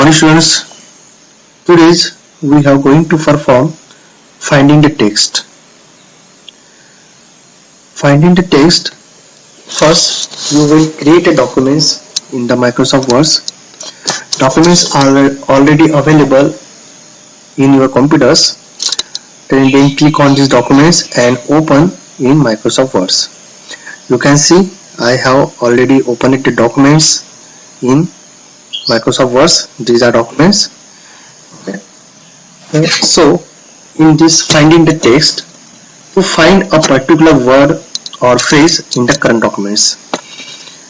Morning students, today we are going to perform finding the text. Finding the text, first you will create a documents in the Microsoft Word. Documents are already available in your computers. Then click on these documents and open in Microsoft Word. You can see I have already opened the documents in Microsoft Word. These are documents. So in this finding the text, to find a particular word or phrase in the current documents,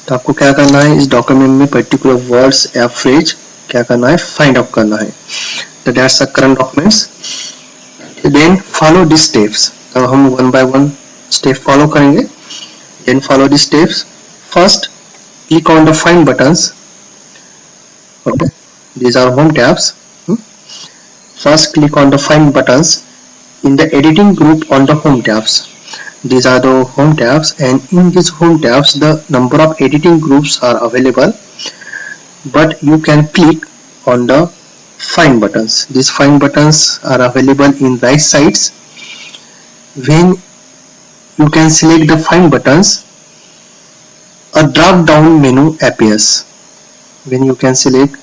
तो आपको क्या करना है, इस document में particular words या phrase क्या करना है, फाइंड आउट करना है. तो that's the current documents. Then follow this steps. तो हम one by one step follow करेंगे. Then follow this steps. First click on the find buttons. Okay, these are home tabs. First click on the find buttons in the editing group on the home tabs. These are the home tabs, and in these home tabs the number of editing groups are available, but you can click on the find buttons. These find buttons are available in right sides. When you can select the find buttons, a drop down menu appears. When you can select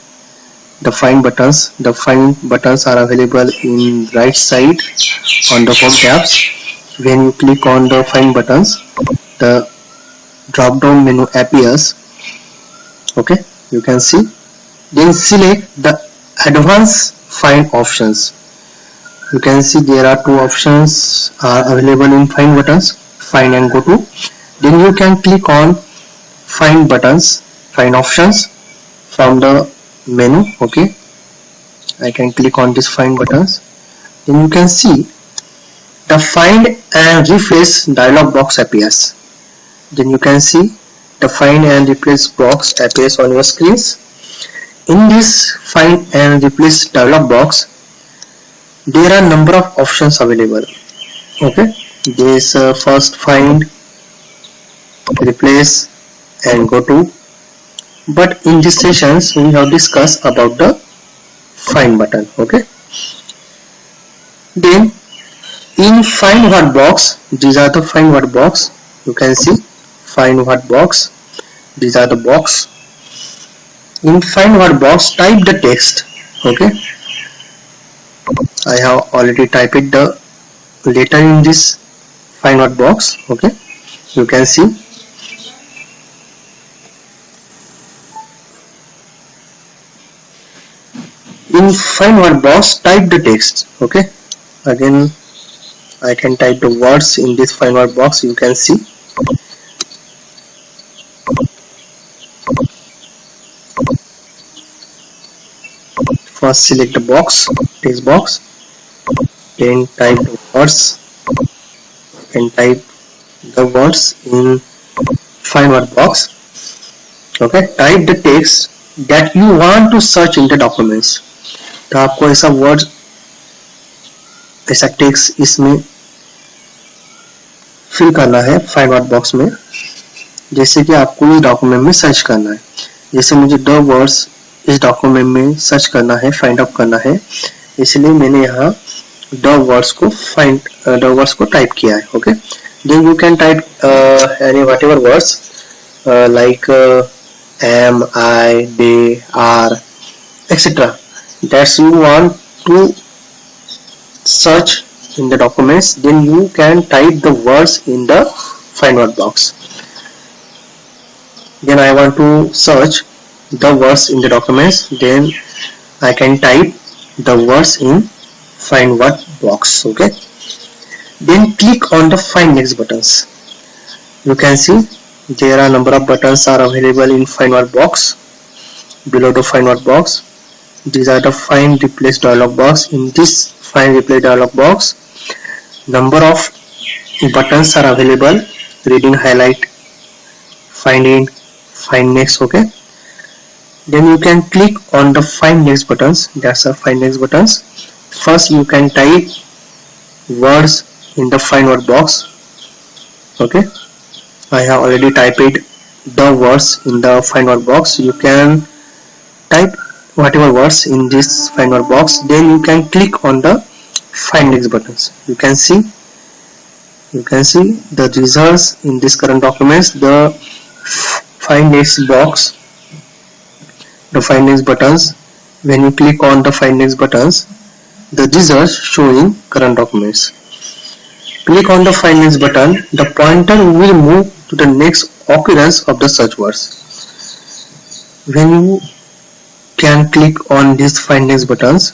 the find buttons are available in right side on the home tabs. When you click on the find buttons, the drop down menu appears. Okay, you can see. Then select the advanced find options. You can see there are two options are available in find buttons, find and go to. Then you can click on find buttons, find options from the menu. Okay, I can click on this find buttons. Then you can see the find and replace dialog box appears. Then you can see the find and replace box appears on your screens. In this find and replace dialog box, there are number of options available. Okay, there is first find, replace and go to. But in this sessions we have discussed about the find button. Okay, then in find what box, these are the find what box. You can see find what box, these are the box. In find what box, type the text. Okay, I have already typed the letter in this find what box. Okay, you can see. In find word box, type the text. Okay, again I can type the words in this find word box. You can see. First select the box, text box, then type the words and type the words in find word box. Okay, type the text that you want to search in the documents. तो आपको ऐसा word, ऐसा text इसमें fill करना है find word box में, जैसे कि आपको इस डॉक्यूमेंट में सर्च करना है. जैसे मुझे द वर्ड्स इस डॉक्यूमेंट में सर्च करना है, फाइंड आउट करना है, इसलिए मैंने यहाँ द वर्ड्स को टाइप किया है. Okay, then you can type any whatever words like am, I, they, are, etc. that you want to search in the documents. Then you can type the words in the find word box. Then I want to search the words in the documents, then I can type the words in find word box. Okay, then click on the find next buttons. You can see there are number of buttons are available in find word box. Below the find word box, these are the find replace dialog box. In this find replace dialog box, number of buttons are available: reading, highlight, find in, find next. Okay, then you can click on the find next buttons. That's the find next buttons. First you can type words in the find word box. Okay, I have already typed the words in the find word box. You can type whatever words in this find word box, then you can click on the find next buttons. You can see the results in this current documents. The find next box, the find next buttons, when you click on the find next buttons, the results showing current documents. Click on the find next button, the pointer will move to the next occurrence of the search words. When you can click on these find next buttons,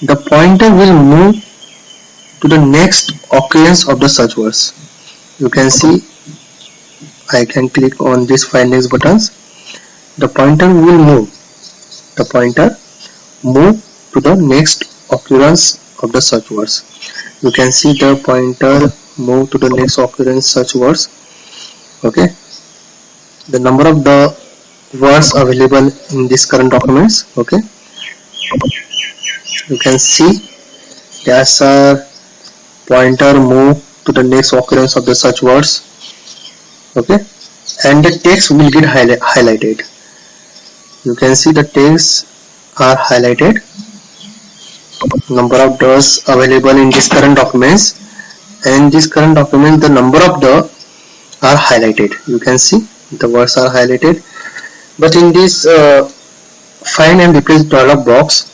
the pointer will move to the next occurrence of the search words. You can see I can click on this find next buttons, the pointer will move to the next occurrence of the search words. You can see the pointer move to the next occurrence search words. Okay, the number of the words available in this current documents. Okay, you can see there's a pointer move to the next occurrence of the search words. Okay, and the text will get highlighted. You can see the text are highlighted. Number of doors available in this current documents, and this current document, the number of the are highlighted. You can see the words are highlighted. But in this find and replace dialog box,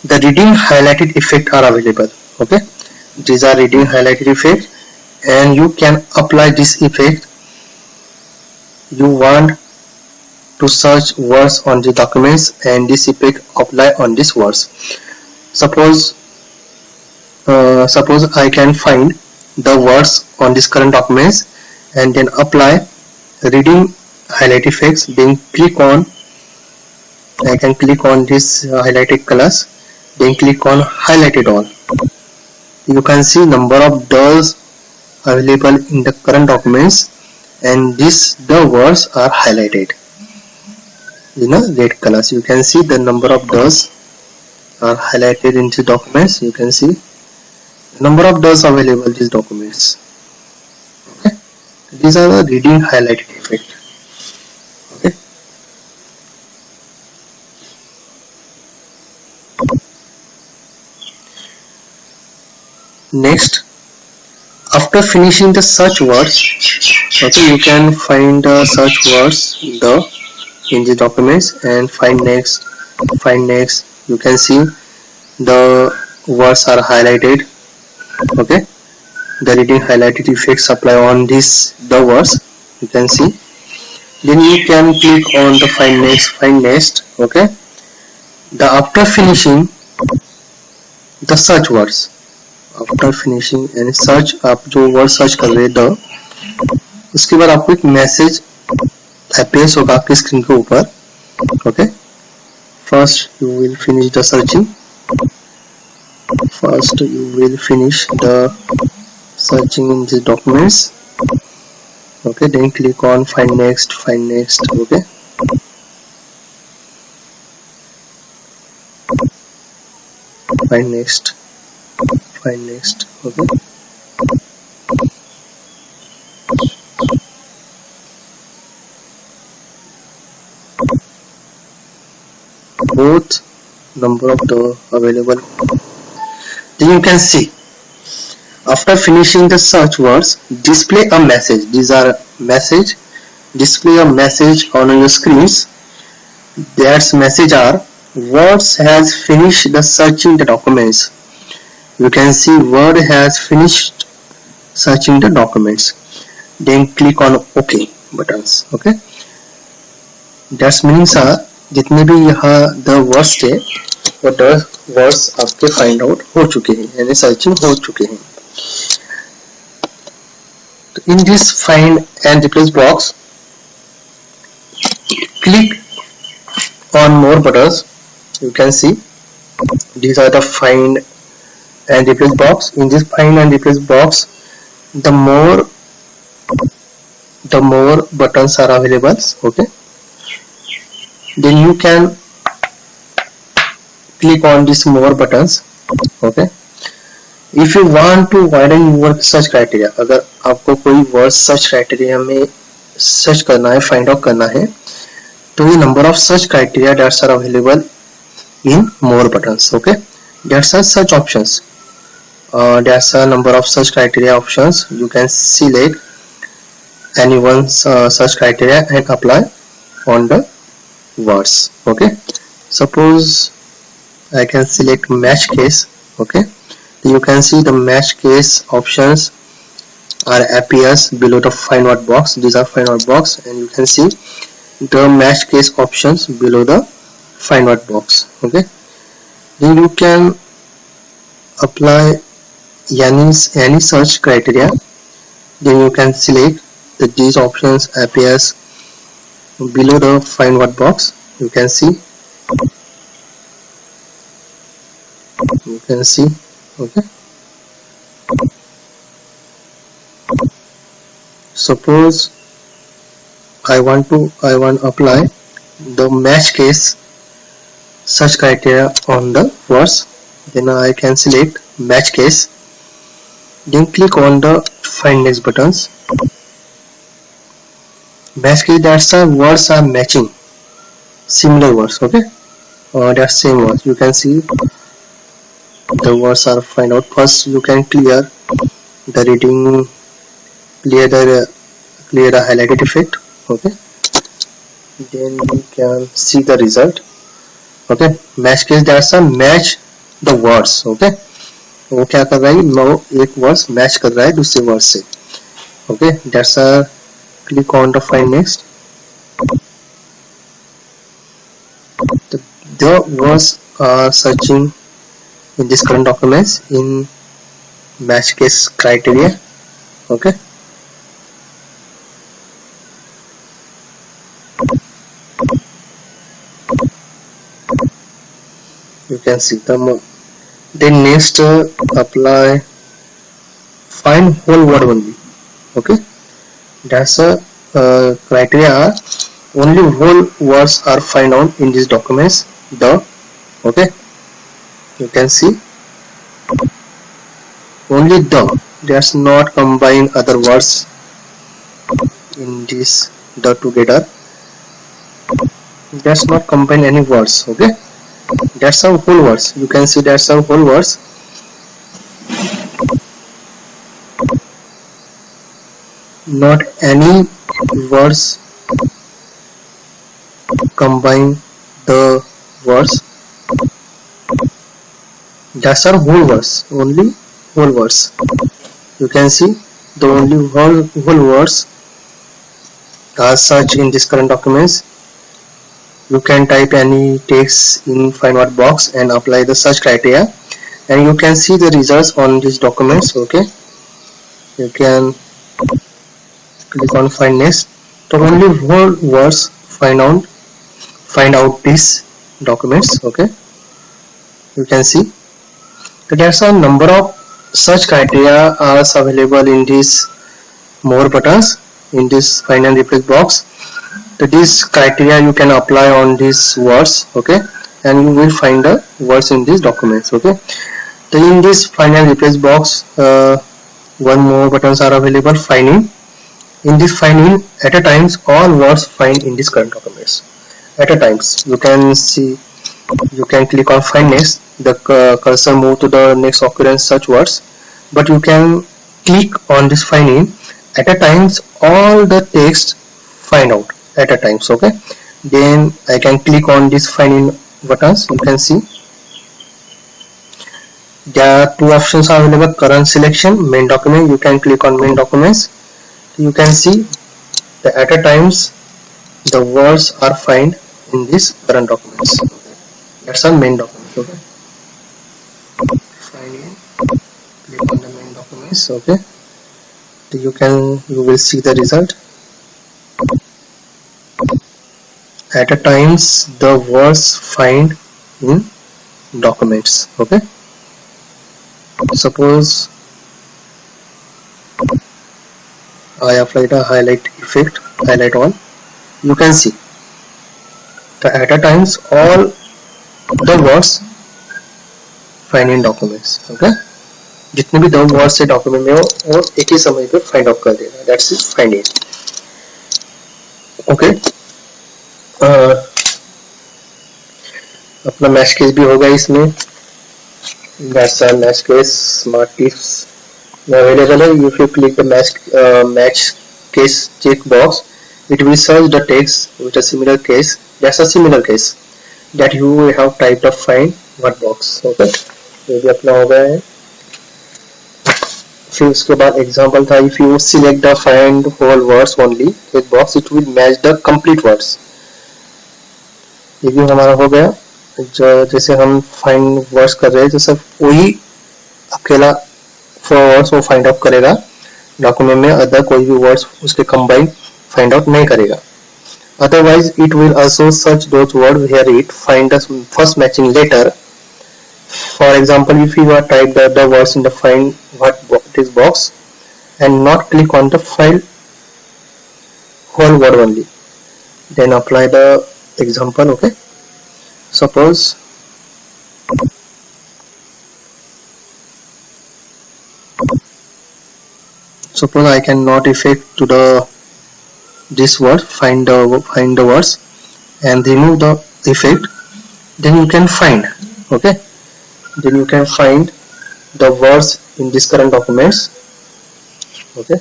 the reading highlighted effect are available. Okay, these are reading highlighted effect, and you can apply this effect. You want to search words on the documents, and this effect apply on these words. Suppose I can find the words on this current documents and then apply reading highlight effects. Then I can click on this highlighted colors, then click on highlighted all. You can see number of doors available in the current documents, and the words are highlighted in red colors. You can see the number of doors are highlighted in the documents. You can see the number of doors available in these documents. Okay, these are the reading highlighted effect. Okay, next, after finishing the search words, okay, you can find the search words in the documents and find next. You can see the words are highlighted. Okay, the reading highlighted effects apply on the words. You can see. Then you can click on the find next. Okay, after finishing the search words, after finishing यानी search, आप जो word search कर रहे हैं उसके बाद आपको एक मैसेज अपेयर्स होगा आपकी स्क्रीन के ऊपर. Okay, first you will finish the searching, in the documents. Okay, then click on find next. Okay, find next. Okay, both number of the available. Then you can see after finishing the search words, display a message. These are message. Display a message on your screens. That message are words has finished the searching the documents. You can see word has finished searching the documents. Then click on OK buttons. Okay, that means जितने भी यहाँ the words थे वो the words आपके find out हो चुके हैं, यानी searching हो चुके हैं. In this find and replace box, click on more buttons. You can see these are the find and replace box. In this find and replace box, the more buttons are available. Okay, then you can click on these more buttons. Okay, if you want to widen your search criteria, अगर आपको कोई word search criteria में search करना है, find out करना है, तो ये number of such criteria that are available in more buttons. Okay, that's a search options. There's a number of such criteria options. You can select any one such criteria and apply on the words. Okay, suppose I can select match case. Okay, you can see the match case options are appears below the find what box. These are find what box, and you can see the match case options below the find what box. Okay, then you can apply any search criteria. Then you can select that these options appears below the find what box. You can see. Okay, suppose I want to apply the match case search criteria on the words. Then I can select match case, then click on the find next buttons. Match case, that's the words are matching similar words. Okay, that's same words. You can see the words are find out. First you can clear the reading, clear the highlighted effect. Okay, then you can see the result. Okay, match case, that's a match the words. Okay, वो क्या कर रहा है, no एक words match कर रहा है दूसरे वर्ड से. Okay, that's a click on the find next. The words are searching in this current documents in match case criteria. Okay, you can see the then next apply find whole word only. Okay, that's a criteria only whole words are find out in these documents. Okay, you can see only that's not combine other words in this together. That's not combine any words. Okay, that's how whole words. You can see that's how whole words. Not any words combine the words. That's our whole words. Only whole words. You can see the only whole words are searched in this current documents. You can type any text in find what box and apply the search criteria, and you can see the results on these documents. Okay, you can click on find next. So only whole words find out these documents. Okay, you can see that there's a number of search criteria are available in these more buttons in this find and replace box. So these criteria you can apply on these words. Okay, and you will find the words in these documents. Okay, so in this find and replace box one more buttons are available. Find in this find in at a times all words find in this current documents at a times. You can see, you can click on find next, the cursor move to the next occurrence search words, but you can click on this find in at a times all the text find out at a times. Okay, then I can click on this find in buttons. You can see there are two options are available: current selection, main document. You can click on main documents. You can see that at a times the words are find in this current documents. That's our main document. Okay, find in, click on the main documents. Okay, so you will see the result. At a times the words find in documents. Okay, suppose I applied a highlight effect, highlight all. You can see that at a times all the words find in documents. Okay, जितने भी दो words है document में वो एक ही समय पे find out कर देगा. That's it, find it. Okay, अपना मैच केस भी होगा इसमें. That's a match case. Smart tips available है. If you click the match case check box, it will search the text with a similar case. That's a similar case that you have typed of find what box. Okay, ये भी अपना हो गया है. फिर उसके बाद एग्जांपल था, if you select the find whole words only check box, it will match the complete words. ये भी हमारा हो गया. जो जैसे हम फाइंड वर्ड्स कर रहे हैं तो सब वही अकेला वर्ड्स वो फाइंड आउट करेगा डॉक्यूमेंट में, अदर कोई भी वर्ड्स उसके कंबाइन फाइंड आउट नहीं करेगा. Otherwise it will also search those word where it find the first matching letter. For example, if you are type the words in the find what is box and not click on the file whole word only, then apply the example. Okay, suppose I cannot effect to the this word find the words and remove the effect, then you can find. Okay, then you can find the words in this current documents. Okay,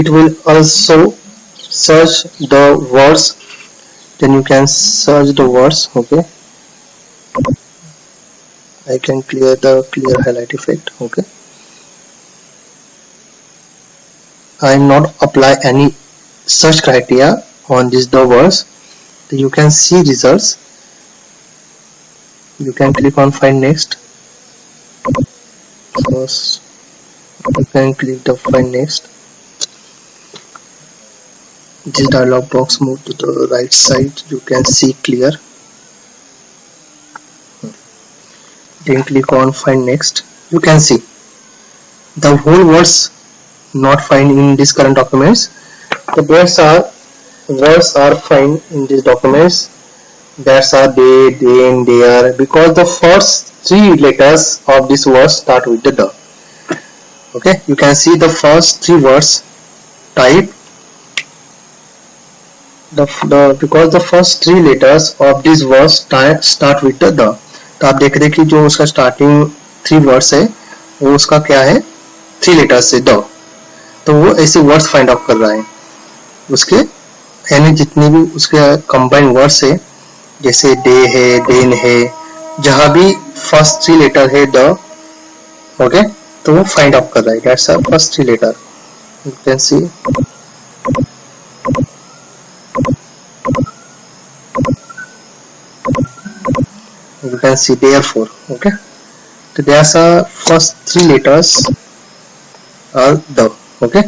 it will also search the words, then you can search the words. Okay, I can clear the clear highlight effect. Okay, I am not apply any search criteria on this the words. You can see results. You can click on find next. You can click the find next. This dialog box move to the right side, you can see clear. Then click on find next. You can see the whole words not find in this current documents. The words are find in these documents. That's are they, then, there, because the first three letters of this word start with the the. Okay, you can see the first three words type. Because the first three letters of this word start with the. तो आप देख रहे हैं कि जो उसका starting three words है वो उसका क्या है, थ्री लेटर्स से द. तो वो ऐसे वर्ड्स फाइंड आउट कर रहा है उसके, यानी जितने भी उसके कंबाइंड वर्ड्स है, जैसे डे है, देन है, जहां भी फर्स्ट थ्री लेटर है द. ओके, तो वो फाइंड आउट कर रहा है. That's a first three letter. You can see. You can see therefore. Okay, so there's a first three letters are the. Okay,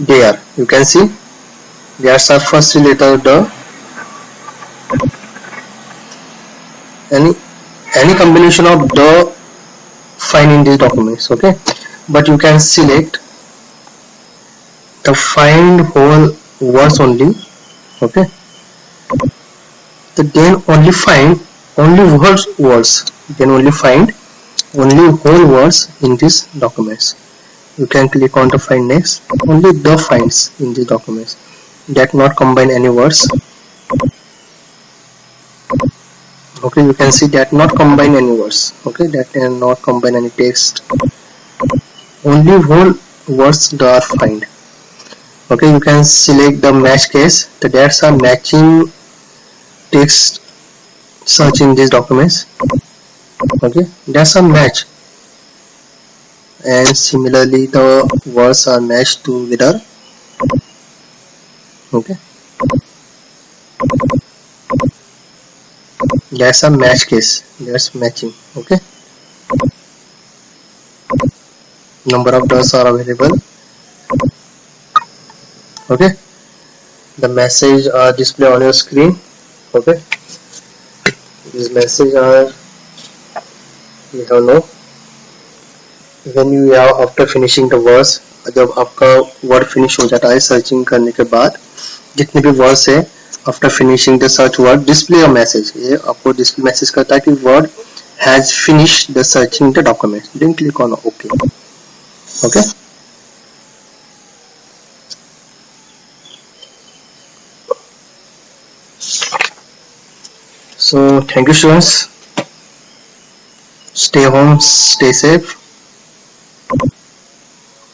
there you can see there's a first three letter the. Any combination of the find in these documents. Okay, but you can select the find whole words only. Okay, so then only find only words, then only find only whole words in these documents. You can click on the find next. Only the finds in the documents that not combine any words. Okay, you can see that not combine any words. Okay, that can not combine any text. Only whole words that are find. Okay, you can select the match case. So that's a matching text search in these documents. Okay, that's a match, and similarly the words are matched together. Okay, that's a match case, that's matching. Okay, number of dots are available. Okay, the message are displayed on your screen. Okay, this message are, you don't know, when you are after finishing the words, जब आपका word finish हो जाता है searching करने के बाद, जितने भी वर्ड्स है after finishing the search word display a message, ये आपको डिस्प्ले मैसेज करता है कि word has finished the searching the document. Then click on okay. Okay. So thank you students. Stay home, stay safe.